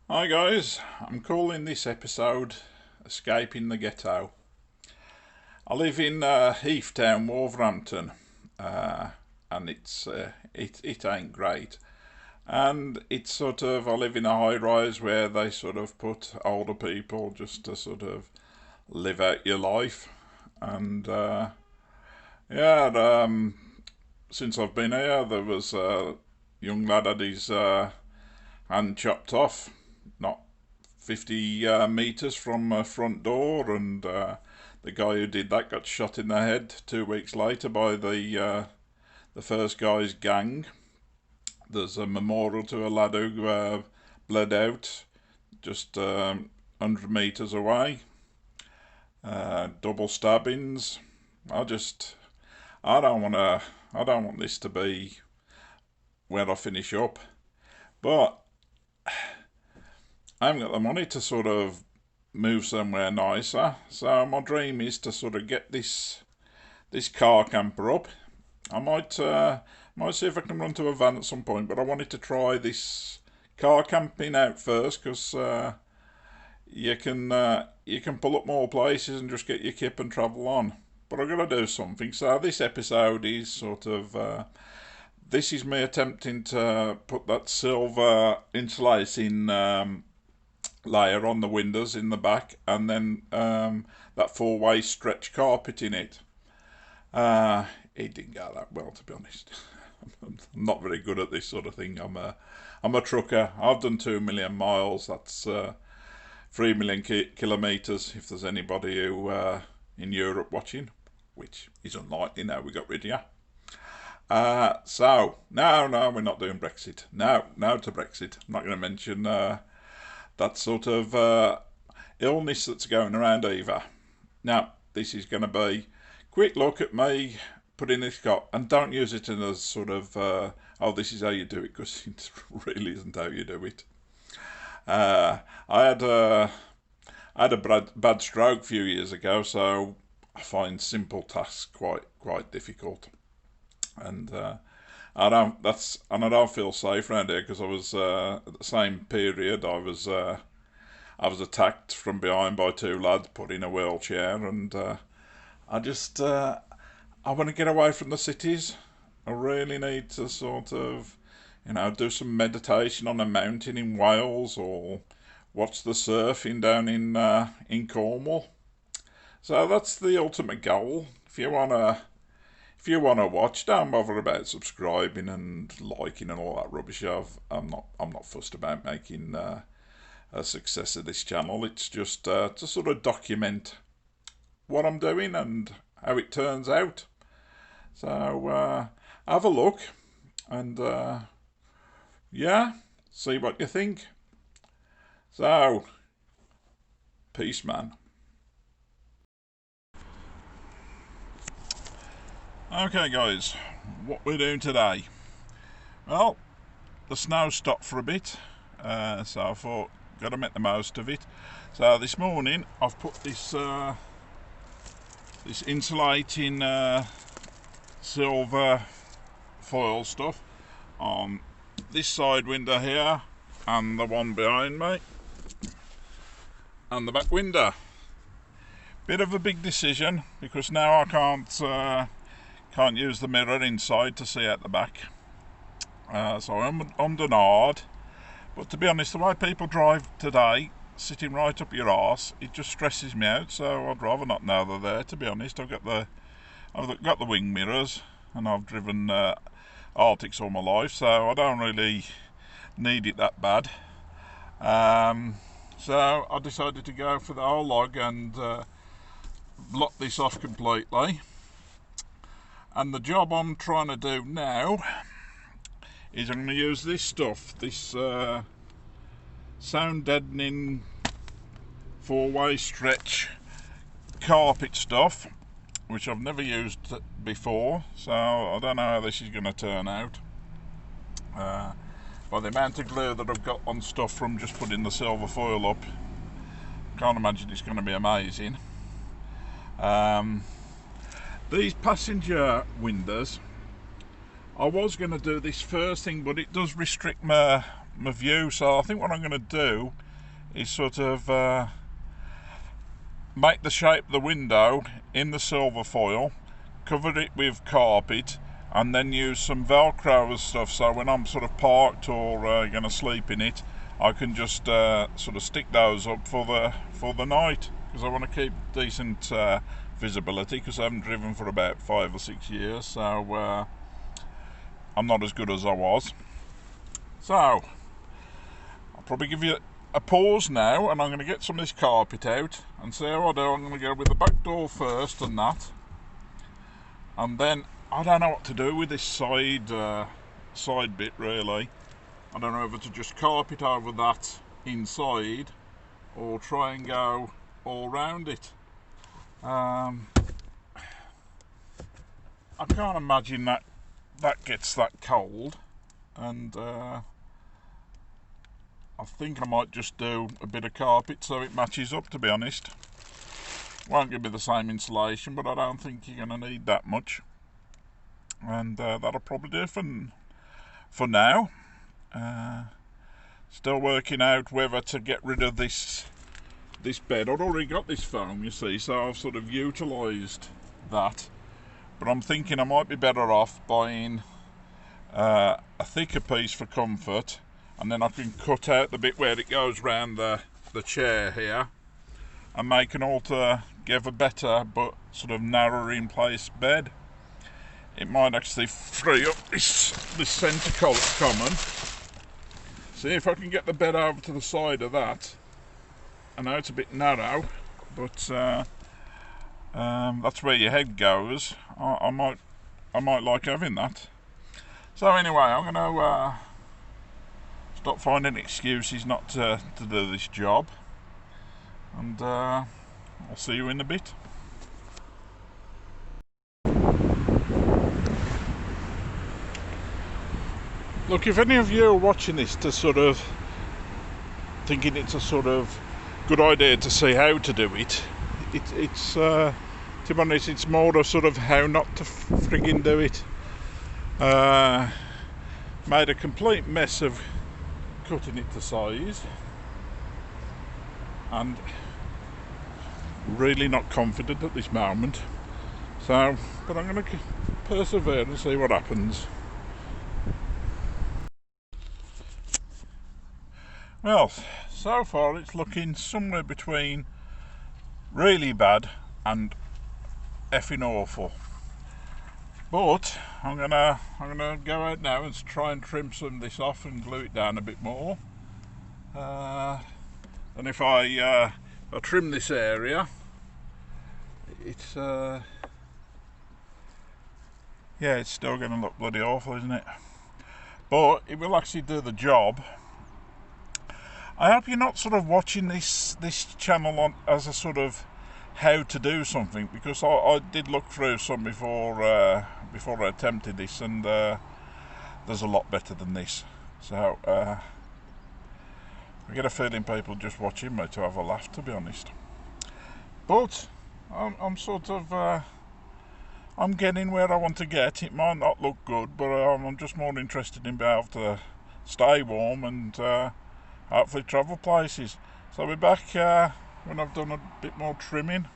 Hi guys, I'm calling this episode Escaping the Ghetto. I live in Heathtown, Wolverhampton, and it ain't great. And it's sort of, I live in a high rise where they sort of put older people just to sort of live out your life. And yeah, since I've been here, there was a young lad had his hand chopped off, not 50 metres from my front door, and the guy who did that got shot in the head 2 weeks later by the first guy's gang. There's a memorial to a lad who bled out just 100 metres away. Double stabbings. I just, I don't want to, I don't want this to be where I finish up, but I haven't got the money to sort of move somewhere nicer. So my dream is to sort of get this car camper up. I might see if I can run to a van at some point, but I wanted to try this car camping out first because you can pull up more places and just get your kip and travel on. But I've got to do something. So this episode is sort of this is me attempting to put that silver insulating layer on the windows in the back, and then that four-way stretch carpet in it. It didn't go that well, to be honest. I'm not very good at this sort of thing. I'm a trucker. I've done 2 million miles. That's 3 million kilometres. If there's anybody who in Europe watching, which is unlikely now we got rid of you. So no, we're not doing Brexit. No to Brexit. I'm not going to mention that sort of illness that's going around either. Now, this is going to be quick look at me putting this car, and don't use it in a sort of oh, this is how you do it, because it really isn't how you do it. I had a bad stroke a few years ago, so I find simple tasks quite difficult, and I don't feel safe around here because I was at the same period I was attacked from behind by two lads put in a wheelchair, and I want to get away from the cities. I really need to sort of do some meditation on a mountain in Wales, or watch the surfing down in Cornwall. So that's the ultimate goal. If you wanna watch, don't bother about subscribing and liking and all that rubbish. I'm not fussed about making a success of this channel. It's just to sort of document what I'm doing and how it turns out. So have a look and yeah, see what you think. So, peace, man. Okay, guys, what we're doing today? Well, the snow stopped for a bit, so I thought, got to make the most of it. So this morning I've put this insulating silver foil stuff on this side window here, and the one behind me, and the back window. Bit of a big decision because now I can't use the mirror inside to see out the back. So I'm done hard. But to be honest, the way people drive today, sitting right up your arse, it just stresses me out. So I'd rather not know they're there. To be honest, I've got the wing mirrors, and I've driven Arctics all my life, so I don't really need it that bad. So I decided to go for the whole log and block this off completely. And the job I'm trying to do now is I'm going to use this stuff, this sound deadening four-way stretch carpet stuff, which I've never used before, so I don't know how this is going to turn out. By the amount of glue that I've got on stuff from just putting the silver foil up, can't imagine it's going to be amazing. These passenger windows, I was going to do this first thing, but it does restrict my my view. So I think what I'm going to do is sort of make the shape of the window in the silver foil, cover it with carpet, and then use some Velcro and stuff, so when I'm sort of parked or going to sleep in it, I can just sort of stick those up for the night, because I want to keep decent visibility, because I haven't driven for about 5 or 6 years, so I'm not as good as I was. So I'll probably give you a pause now, and I'm going to get some of this carpet out and see how I do. I'm going to go with the back door first and that, and then I don't know what to do with this side bit really. I don't know whether to just carpet over that inside or try and go all round it. I can't imagine that gets that cold, and I think I might just do a bit of carpet so it matches up, to be honest. Won't give me the same insulation, but I don't think you're going to need that much, and that'll probably do for now. Still working out whether to get rid of this bed. I'd already got this foam, you see, so I've sort of utilised that, but I'm thinking I might be better off buying a thicker piece for comfort, and then I can cut out the bit where it goes round the chair here and make an altogether better but sort of narrower in place bed. It might actually free up this centre common. See if I can get the bed over to the side of that. I know it's a bit narrow, but that's where your head goes. I might like having that. So anyway, I'm going to stop finding excuses not to do this job, and I'll see you in a bit. Look, if any of you are watching this to sort of thinking it's a sort of good idea to see how to do it, it's to be honest, it's more a sort of how not to frigging do it. Made a complete mess of cutting it to size, and really not confident at this moment. So, but I'm going to persevere and see what happens. Well, so far it's looking somewhere between really bad and effing awful. But I'm gonna go out now and try and trim some of this off and glue it down a bit more. And if I trim this area, it's it's still going to look bloody awful, isn't it? But it will actually do the job. I hope you're not sort of watching this channel as a sort of how to do something, because I did look through some before I attempted this, and there's a lot better than this. So I get a feeling people just watching me to have a laugh, to be honest. But I'm sort of I'm getting where I want to get. It might not look good, but I'm just more interested in being able to stay warm and hopefully travel places. So I'll be back when I've done a bit more trimming.